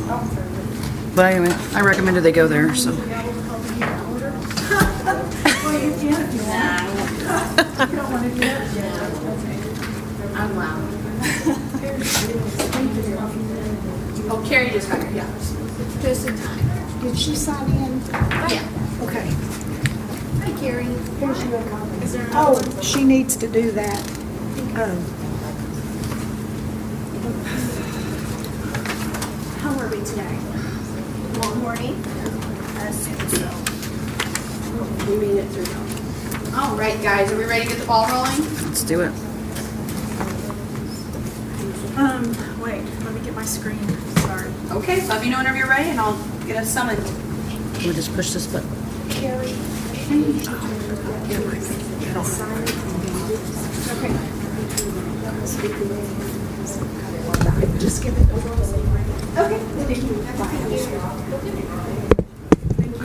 But anyway, I recommended they go there, so. Well, you can if you want. You don't want to do that? I'm loud. Oh, Carrie just got here, yeah. Just in time. Did she sign in? Yeah. Okay. Hi, Carrie. Here's your copy. Is there Oh, she needs to do that. How are we today? Long morning? I assume so. We made it through. All right, guys, are we ready to get the ball rolling? Let's do it. Wait, let me get my screen. Sorry. Okay, let me know whenever you're ready and I'll get us summoned. We'll just push this button. Carrie. Just give it a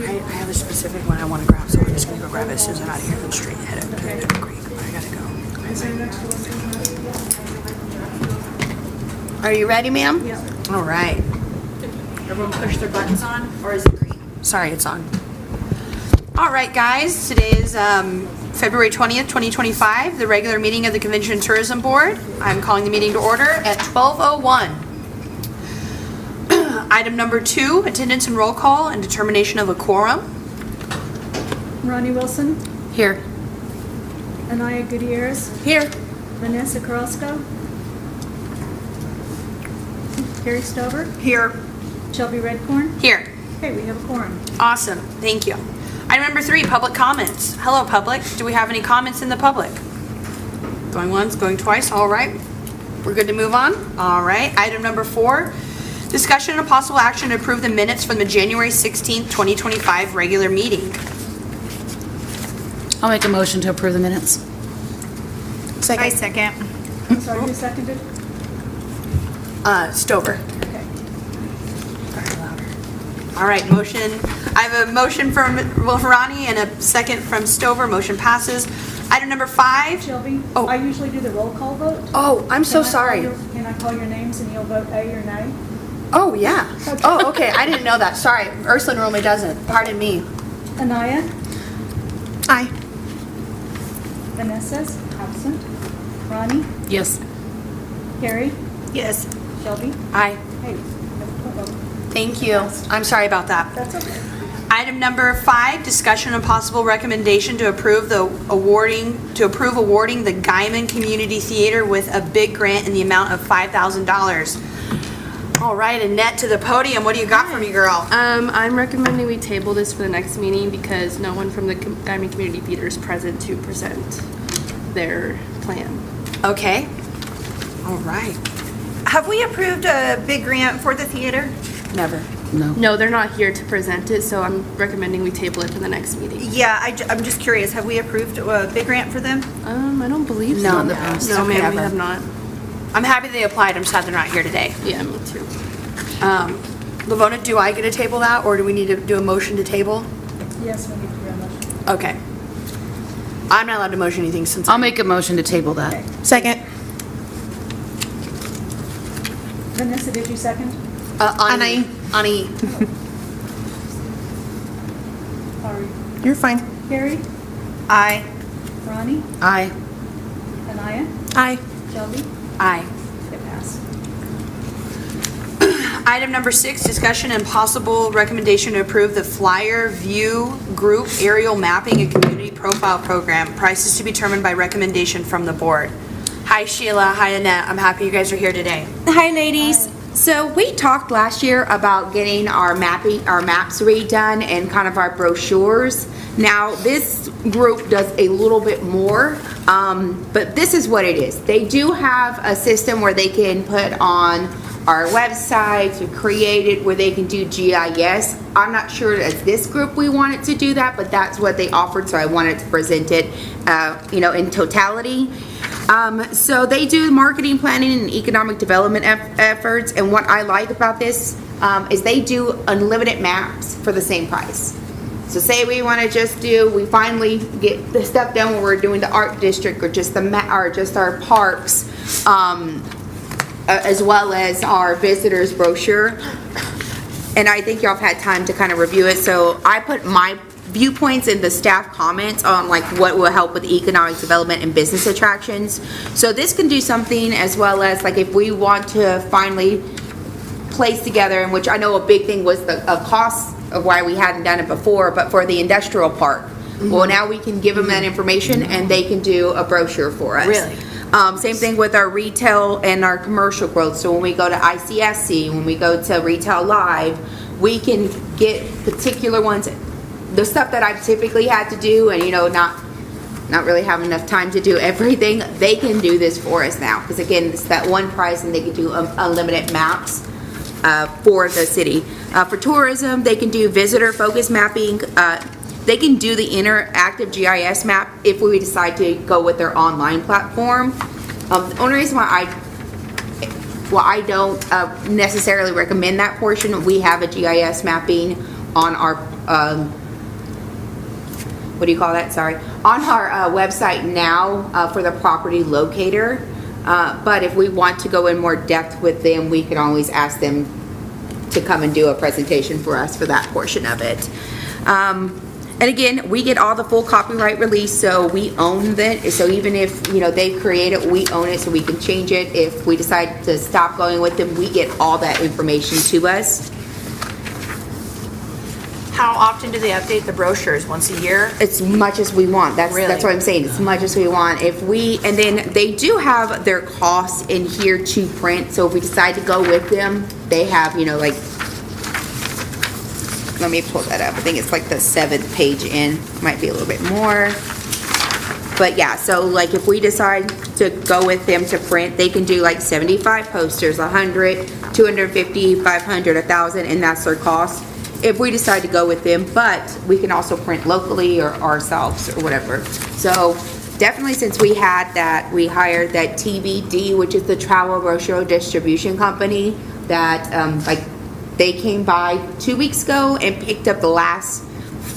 I have a specific one I want to grab, so I'm just going to go grab it as soon as I'm out of here and straight ahead of Middle Creek. I gotta go. Are you ready, ma'am? Yeah. All right. Everyone push their buttons on, or is it green? Sorry, it's on. All right, guys, today is February 20th, 2025, the regular meeting of the Convention and Tourism Board. I'm calling the meeting to order at 12:01. Item number 2, attendance and roll call and determination of a quorum. Ronnie Wilson, Here. Anaya Gutierrez, Here. Vanessa Carrasco, Carrie Stover, Here. Shelby Redcorn. Here. Okay, we have a quorum. Awesome, thank you. Item number 3, public comments. Hello, public. Do we have any comments in the public? Going once, going twice, all right. We're good to move on? All right. Item number 4, discussion and possible action to approve the minutes from the January 16th, 2025 regular meeting. I'll make a motion to approve the minutes. I second. I'm sorry, who seconded? Stover. Okay. All right, motion. I have a motion from Ronnie and a second from Stover. Motion passes. Item number 5. Shelby, Oh. I usually do the roll call vote. Oh, I'm so Can I call sorry. Can I call your names and you'll vote A or nay? Oh, yeah. Oh, okay. I didn't know that. Sorry. Ursula normally doesn't. Pardon me. Anaya, Aye. Vanessa's absent. Ronnie, Yes. Carrie, Yes. Shelby. Aye. Hey, we have a vote. Thank you. I'm sorry about that. That's okay. Item number 5, discussion and possible recommendation to approve awarding the Guyman Community Theater with a big grant in the amount of $5,000. All right, Annette to the podium. What do you got for me, girl? I'm recommending we table this for the next meeting because no one from the Diamond Community Theater is present to present their plan. Okay. All right. Have we approved a big grant for the theater? Never. No. No, they're not here to present it, so I'm recommending we table it for the next meeting. Yeah, I'm just curious. Have we approved a big grant for them? I don't believe so. No, in the past. No, ma'am, Never. we have not. I'm happy they applied. I'm sad they're not here today. Yeah, me too. Lavona, do I get to table that, or do we need to do a motion to table? Yes, we need to do a motion. Okay. I'm not allowed to motion anything since I'll make a motion to table that. Okay. Second. Vanessa, did you second? Ani. Sorry. You're fine. Carrie, Aye. Ronnie, Aye. Anaya, Aye. Shelby. Aye. It passed. Item number 6, discussion and possible recommendation to approve the Flyer View Group Aerial Mapping and Community Profile Program. Prices to be determined by recommendation from the board. Hi Sheila, hi Annette. I'm happy you guys are here today. Hi, ladies. So we talked last year about getting our maps redone and kind of our brochures. Now this group does a little bit more, but this is what it is. They do have a system where they can put on our website to create it where they can do GIS. I'm not sure as this group we wanted to do that, but that's what they offered, so I wanted to present it, in totality. So they do marketing, planning, and economic development efforts, and what I like about this is they do unlimited maps for the same price. So say we want to we finally get the stuff done where we're doing the art district or just our parks, as well as our visitors brochure. and I think y'all have had time to kind of review it, so I put my viewpoints in the staff comments on like what will help with economic development and business attractions. So this can do something as well as like if we want to finally place together, in which I know a big thing was the cost of why we hadn't done it before, but for the industrial park. Well, now we can give them that information and they can do a brochure for us. Really? Same thing with our retail and our commercial growth. So when we go to ICSC, when we go to Retail Live, we can get particular ones, the stuff that I've typically had to do and, you know, not really have enough time to do everything, they can do this for us now. Because again, it's that one price and they can do unlimited maps for the city. For tourism, they can do visitor focus mapping. They can do the interactive GIS map if we decide to go with their online platform. The only reason why I don't necessarily recommend that portion, we have a GIS mapping on our, what do you call that? Sorry. On our website now for the property locator. But if we want to go in more depth with them, we can always ask them to come and do a presentation for us for that portion of it. And again, we get all the full copyright release, so we own that. So even if, you know, they create it, we own it, so we can change it. If we decide to stop going with them, we get all that information to us. How often do they update the brochures? Once a year? As much as we want. That's Really? what I'm saying. As much as we want. And then they do have their costs in here to print. So if we decide to go with them, they have, you know, like, let me pull that up. I think it's like the 7th page in. Might be a little bit more. But yeah, so like if we decide to go with them to print, they can do like 75 posters, 100, 250, 500, 1,000, and that's their cost if we decide to go with them. But we can also print locally or ourselves or whatever. So definitely, since we had that, we hired that TBD, which is the Travel Brochure Distribution Company, that like they came by 2 weeks ago and picked up the last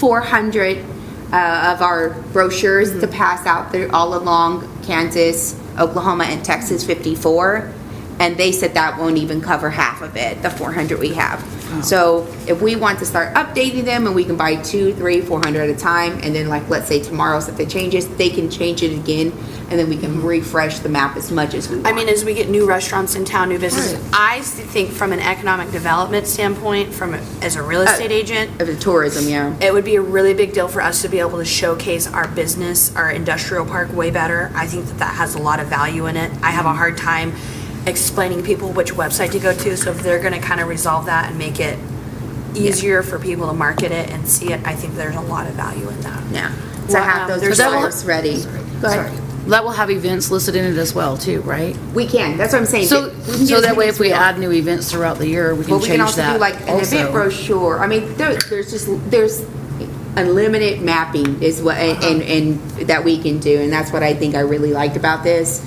400 of our brochures to pass out there all along Kansas, Oklahoma, and Texas 54. And they said that won't even cover half of it, the 400 we have. So if we want to start updating them, and we can buy 200, 300, 400 at a time, and then like let's say tomorrow something changes, they can change it again, and then we can refresh the map as much as we want. I mean, as we get new restaurants in town, new businesses, I think from an economic development standpoint, as a real estate agent, of the tourism, yeah. it would be a really big deal for us to be able to showcase our business, our industrial park way better. I think that has a lot of value in it. I have a hard time explaining to people which website to go to, so if they're going to kind of resolve that and make it easier for people to market it and see it, I think there's a lot of value in that. Yeah. To Well, have those there's flyers ready. Go ahead. That will have events listed in it as well too, right? We can, that's what I'm saying. So, We can get so as that many way as if we want. add new events throughout the year, we can Well, we change can also that do like an event brochure. I mean, there's unlimited mapping is what, and that we can do, and that's what I think I really liked about this.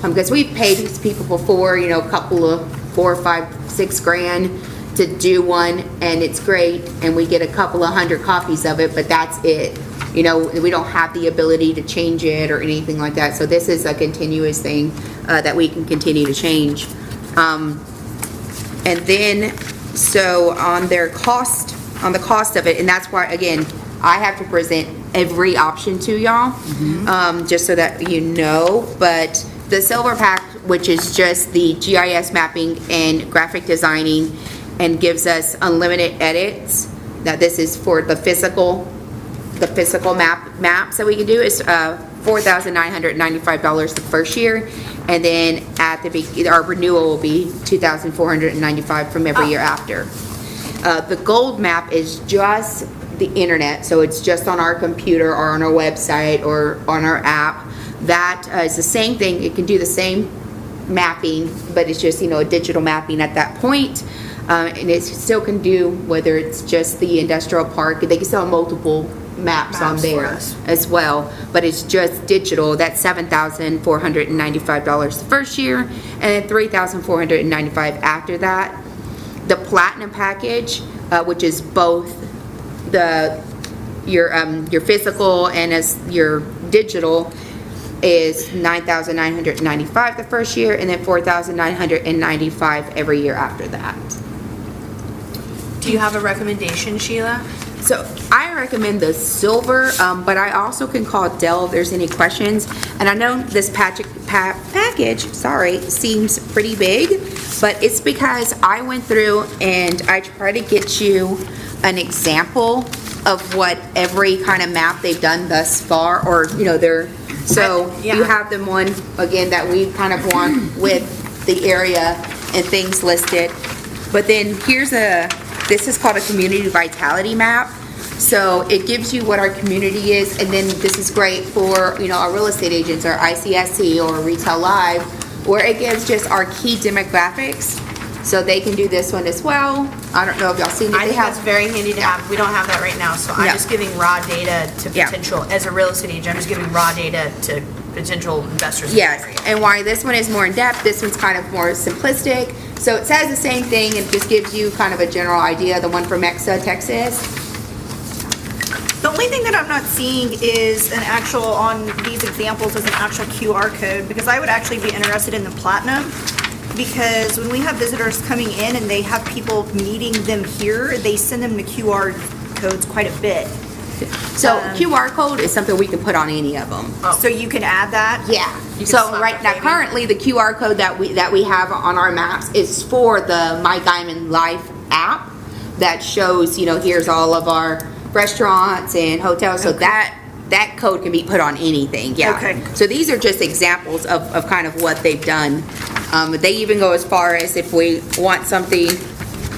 Because we've paid these people before, you know, a couple of $4, $5, $6 grand to do one, and it's great, and we get a couple of 100 copies of it, but that's it. You know, we don't have the ability to change it or anything like that. So this is a continuous thing that we can continue to change. And then, so on the cost of it, and that's why, again, I have to present every option to y'all, just so that you know. But the Silver Pack, which is just the GIS mapping and graphic designing, and gives us unlimited edits. Now this is for the physical maps that we can do, is $4,995 the first year, and then our renewal will be $2,495 from every year after. The gold map is just the internet, so it's just on our computer or on our website or on our app. That is the same thing. It can do the same mapping, but it's just, you know, a digital mapping at that point. And it still can do, whether it's just the industrial park, they can still have multiple maps on for there us. as well, but it's just digital. That's $7,495 the first year, and then $3,495 after that. The platinum package, which is both your physical and as your digital, is $9,995 the first year, and then $4,995 every year after that. Do you have a recommendation, Sheila? So I recommend the silver, but I also can call Dell if there's any questions. And I know this package, sorry, seems pretty big, but it's because I went through and I tried to get you an example of what every kind of map they've done thus far, or, you know, Yeah. you have them one, again, that we kind of want with the area and things listed. But then this is called a community vitality map. So it gives you what our community is, and then this is great for, you know, our real estate agents or ICSC or Retail Live, where it gives just our key demographics. So they can do this one as well. I don't know if y'all seen it. I think that's very handy to have. We don't have that right now, so I'm Yeah. just giving raw data to Yeah. potential, as a real estate agent, I'm just giving raw data to potential investors. in the Yes, area. and why this one is more in-depth, this one's kind of more simplistic. So it says the same thing, and just gives you kind of a general idea. The one from Mexa, Texas. The only thing that I'm not seeing is an actual, on these examples, is an actual QR code, because I would actually be interested in the platinum, because when we have visitors coming in and they have people meeting them here, they send them the QR codes quite a bit. So QR code is something we can put on any of them. So you can add that? Yeah. can So slap right that now, baby. currently, the QR code that we have on our maps is for the My Diamond Life app that shows, you know, here's all of our restaurants and hotels. So that code can be put on anything. Yeah. Okay. So these are just examples of kind of what they've done. They even go as far as if we want something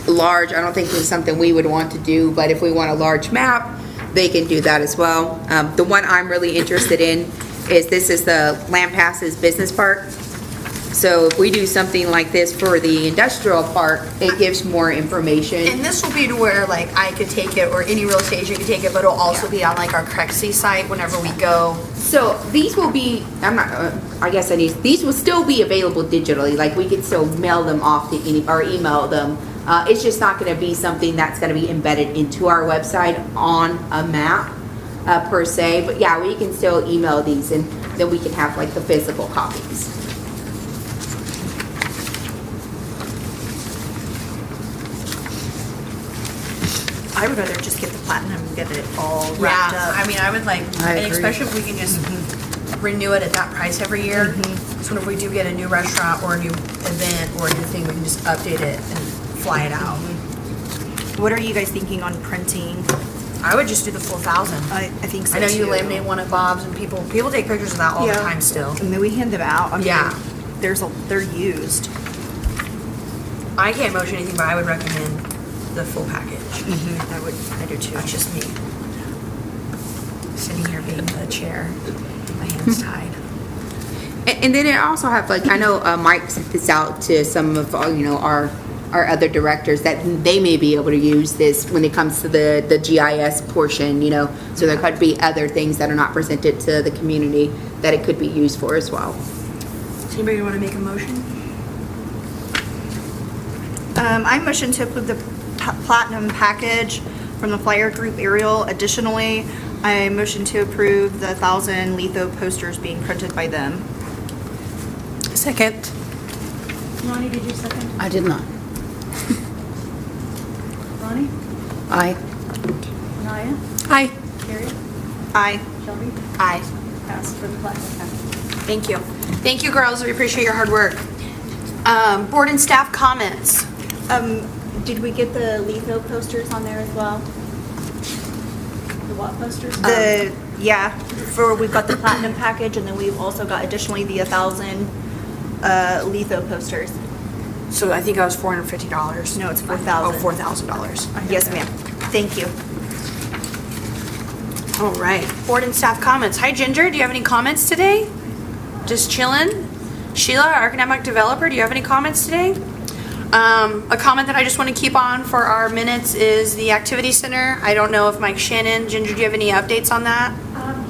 large, I don't think it's something we would want to do, but if we want a large map, they can do that as well. The one I'm really interested in is this is the Lampasas Business Park. So if we do something like this for the industrial park, it gives more information. And this will be to where, like, I could take it, or any real estate agent could take it, but it'll also be on, like, our Crexy site whenever we go. So these will be, these will still be available digitally, like we could still mail them off to any, or email them. It's just not gonna be something that's gonna be embedded into our website on a map, per se, but yeah, we can still email these, and then we can have like the physical copies. I would rather just get the platinum and get it all wrapped Yeah, up. I mean, I would like, I and agree. especially if we can just renew it at that price every year. So if we do get a new restaurant or a new event or a new thing, we can just update it and fly it out. What are you guys thinking on printing? I would just do the full 1,000. I think so I know you too. laminate one at Bob's, and people take pictures of that all the Yeah. time still. And then we hand them out. I mean, Yeah. they're used. I can't motion anything, but I would recommend the full package. I do too. That's just me. Sitting here being the chair, my hands tied. And then it also have, like, I know Mike sent this out to some of, you know, our other directors, that they may be able to use this when it comes to the GIS portion, you know. So there could be other things that are not presented to the community that it could be used for as well. Does anybody want to make a motion? I motion to approve the platinum package from the Flyer Group Aerial. Additionally, I motion to approve the 1,000 litho posters being printed by them. Second. Ronnie, did you second? I did not. Ronnie? Aye. Naya? Aye. Carrie? Aye. Shelby? Aye. Pass for the platinum package. Thank you. Thank you, girls. We appreciate your hard work. Board and staff comments. Did we get the litho posters on there as well? The what posters? We've got the platinum package, and then we've also got additionally the 1,000 litho posters. So I think I was $450. No, it's 4,000. Oh, $4,000. Yes, ma'am. Thank you. All right. Board and staff comments. Hi, Ginger. Do you have any comments today? Just chilling. Sheila, our economic developer, do you have any comments today? A comment that I just want to keep on for our minutes is the activity center. I don't know if Mike Shannon, Ginger, do you have any updates on that?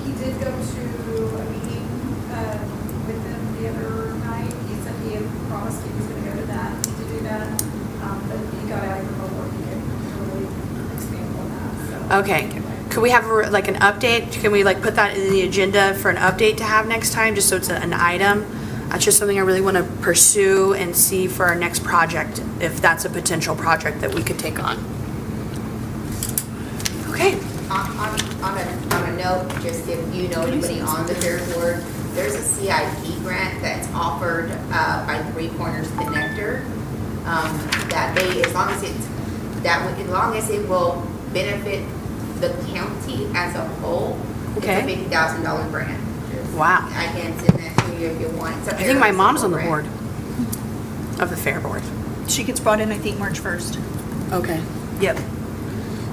He did go to a meeting with them the other night. He said he had promised he was going to go to that, to do that. But he got out of remote work. He didn't really expand on that. So. Okay. Could we have like an update? Can we like put that in the agenda for an update to have next time, just so it's an item? That's just something I really want to pursue and see for our next project, if that's a potential project that we could take on. Okay. On a note, just if you know anybody on the fair board, there's a CIP grant that's offered by Three Corners Connector. That they, as long as it will benefit the county as a whole, Okay. it's a $50,000 grant. Wow. I can send that to you if you want. It's a I think my very mom's on the simple board grant. of the fair board. She gets brought in, I think, March 1st. Okay. Yep.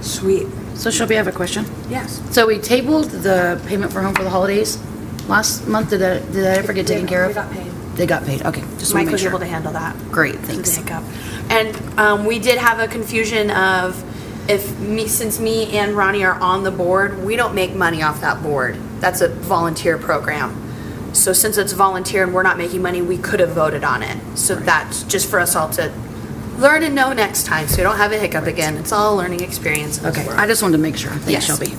Sweet. So Shelby, I have a question. Yes. So we tabled the payment for Home for the Holidays last month. Did that ever get taken care of? We got paid. They got paid. Okay, just want Mike to make was sure. able to handle that. Great, It's thanks. a hiccup. And we did have a confusion of since me and Ronnie are on the board, we don't make money off that board. That's a volunteer program. So since it's volunteer and we're not making money, we could have voted on it. So that's just for us all to learn and know next time, so you don't have a hiccup again. It's all a learning experience. Okay, I just wanted to make sure. Thanks, Yes. Shelby.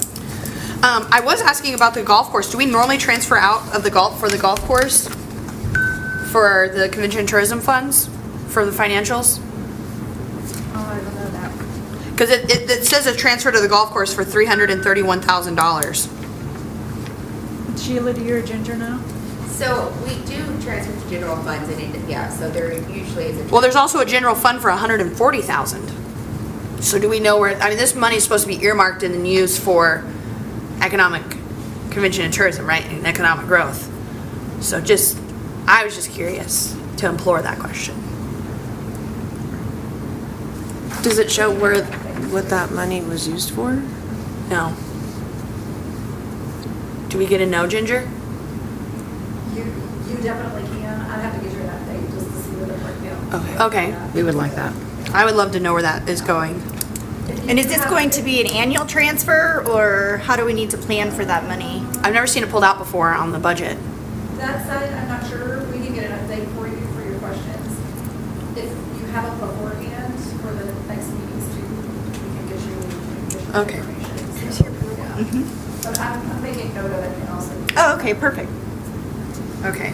I was asking about the golf course. Do we normally transfer out of the golf course for the convention and tourism funds for the financials? Oh, I don't know that. Because it says a transfer to the golf course for $331,000. Sheila, do you or Ginger know? So we do transfer to general funds and so there usually is a. Well, there's also a general fund for $140,000. So do we know where? I mean, this money is supposed to be earmarked and then used for economic convention and tourism, right? And economic growth. So I was just curious to implore that question. Does it show what that money was used for? No. Do we get a no, Ginger? You definitely can. I'd have to get you an update just to see where the breakdown. Okay. We would like that. I would love to know where that is going. And is this going to be an annual transfer, or how do we need to plan for that money? I've never seen it pulled out before on the budget. That side, I'm not sure. We can get an update for you for your questions. If you have it beforehand for the next meetings too, we can get you additional Okay. information. So, yeah. But I'm making note of it and also. Oh, okay, perfect. Okay.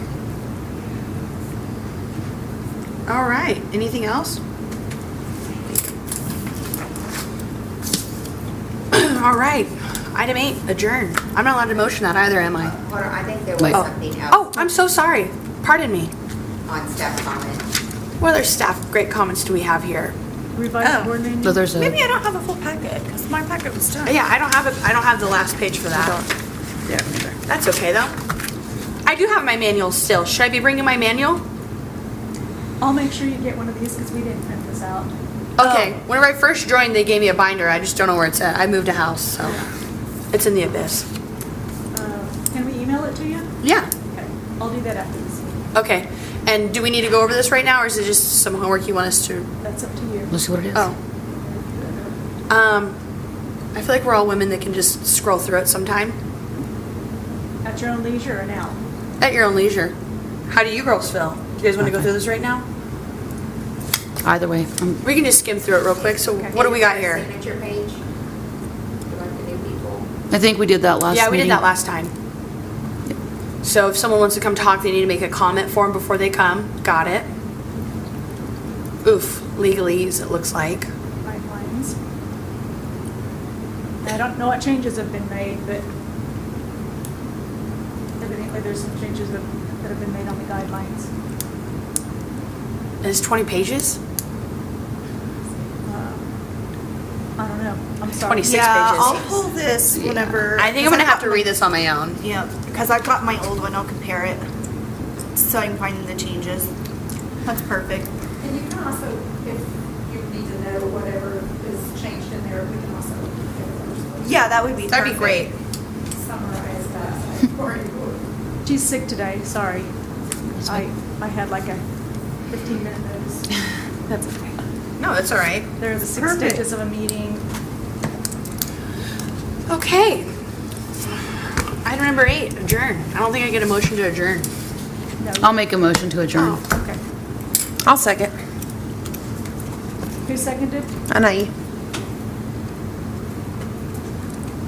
All right. Anything else? All right. Item 8, adjourn. I'm not allowed to motion that either, am I? Hold on, I think there was Wait. something else Oh, I'm so sorry. Pardon me. on staff comment. What other staff great comments do we have here? Revised Oh. board meeting? So there's a. Maybe I don't have a full packet, because my packet was done. Yeah, I don't have the last page for that. Yeah, me neither. That's okay though. I do have my manual still. Should I be bringing my manual? I'll make sure you get one of these because we didn't print this out. Okay. Whenever I first joined, they gave me a binder. I just don't know where it's at. I moved a house, so it's in the abyss. Can we email it to you? Yeah. Okay, I'll do that after this meeting. Okay. And do we need to go over this right now, or is it just some homework you want us to? That's up to you. Let's see what it is. Oh. I feel like we're all women that can just scroll through it sometime. At your own leisure or now? At your own leisure. How do you girls feel? You guys want to go through this right now? Either way, We can just skim through it real quick. So what do we got here? Signature page. You like the new people? I think we did that last Yeah, we did meeting. that last time. So if someone wants to come talk, they need to make a comment form before they come. Got it. Oof, legalese, it looks like. Guidelines. I don't know what changes have been made, but evidently there's some changes that have been made on the guidelines. It's 20 pages? I don't know, I'm sorry. 26 Yeah, pages. I'll pull this whenever. I think I'm gonna have to read this on my own. Yeah, because I've got my old one, I'll compare it, so I can find the changes. That's perfect. And you can also, if you need to know whatever is changed in there, we can also give it Yeah, that would be That'd be perfect. great. summarize that for you. She's sick today, sorry. I had like a 15-minute notice. That's okay. No, that's all right. There are the 6 Perfect. stages of a meeting. Okay. Item number 8, adjourn. I don't think I get a motion to adjourn. No. I'll make a motion to adjourn. Oh, okay. I'll second. Who seconded? Anai.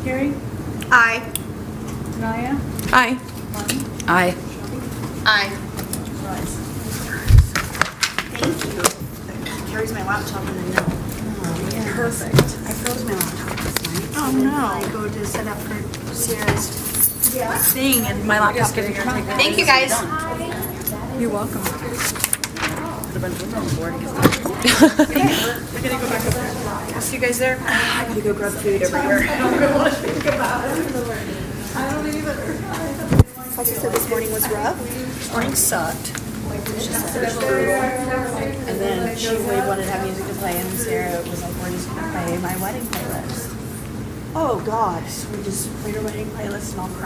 Carrie? Aye. Naya? Aye. Lonnie? Aye. Aye. Rise. Thank you. Carries my laptop in the note. Perfect. I froze my laptop last night. Oh no. I go to set up for Sierra's thing and my laptop doesn't turn on. Thank you, guys. You're welcome. I'll see you guys there. I gotta go grab food over here. Like I said, this morning was rough. This morning sucked. She said it was brutal. And then she really wanted to have music to play, and Sarah was like, we're just gonna play my wedding playlist. Oh God, so we just played her wedding playlist and all